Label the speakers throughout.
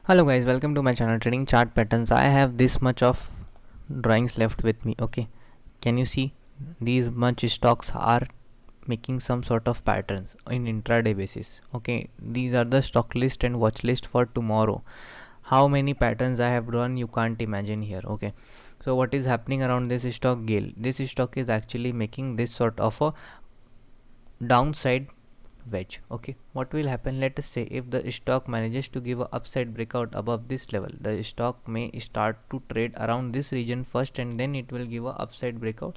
Speaker 1: Hello guys, welcome to my channel Trading Chart Patterns. I have this much of drawings left with me. Okay, can you see these much stocks are making some sort of patterns in intraday basis. Okay, these are the stock list and watch list for tomorrow. How many patterns I have drawn, you can't imagine here. Okay, so what is happening around this stock Gale? This stock is actually making this sort of a downside wedge. Okay, what will happen, let us say if the stock manages to give a upside breakout above this level, the stock may start to trade around this region first, and then it will give a upside breakout.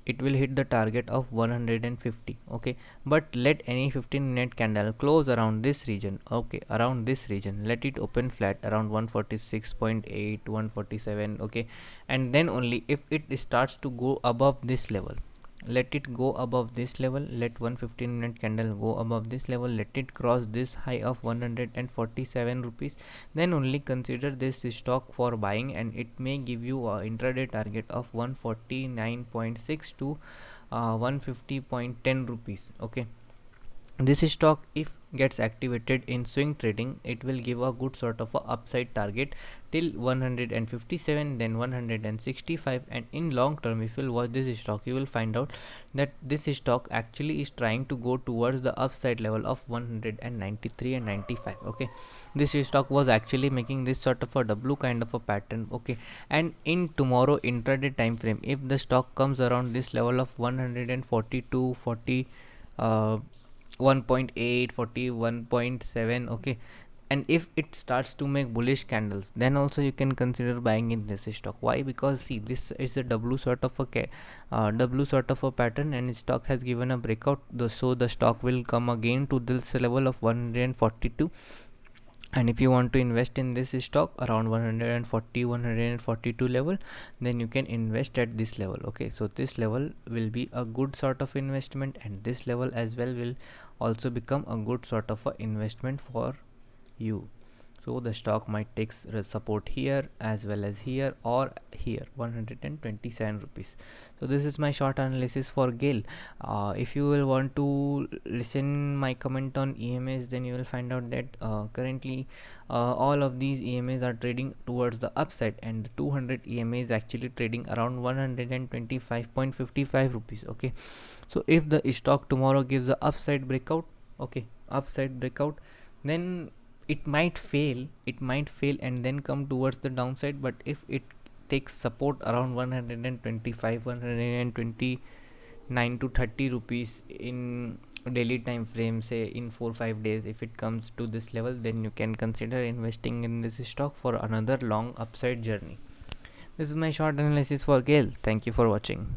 Speaker 1: It will hit the target of 150. Okay, but let any 15-minute candle close around this region. Okay, around this region, let it open flat around 146.8, 147. Okay, and then only if it starts to go above this level, let it go above this level, let 115-minute candle go above this level, let it cross this high of 147 rupees, then only consider this stock for buying, and it may give you a intraday target of 149.6 to 150.10 rupees. Okay, this stock if gets activated in swing trading, it will give a good sort of a upside target till 157, then 165, and in long term if you'll watch this stock, you will find out that this stock actually is trying to go towards the upside level of 193 and 95. Okay, this stock was actually making this sort of a W kind of a pattern. Okay, and in tomorrow intraday time frame, if the stock comes around this level of 142 40, 1.8 40 1.7. Okay, and if it starts to make bullish candles, then also you can consider buying in this stock. Why? Because see, this is a W sort of a W sort of a pattern, and stock has given a breakout, so the stock will come again to this level of 142. And if you want to invest in this stock around 140 142 level, then you can invest at this level. Okay, so this level will be a good sort of investment, and this level as well will also become a good sort of a investment for you. So the stock might take support here as well as here or here, 127 rupees. So this is my short analysis for Gale. If you will want to listen my comment on EMAs, then you will find out that currently all of these EMAs are trading towards the upside, and the 200 EMA is actually trading around 125.55 rupees. Okay, so if the stock tomorrow gives a upside breakout, okay, upside breakout, then it might fail and then come towards the downside. But if it takes support around 125 129 to 30 rupees in daily time frame, say in 4-5 days, if it comes to this level, then you can consider investing in this stock for another long upside journey. This is my short analysis for Gale. Thank you for watching.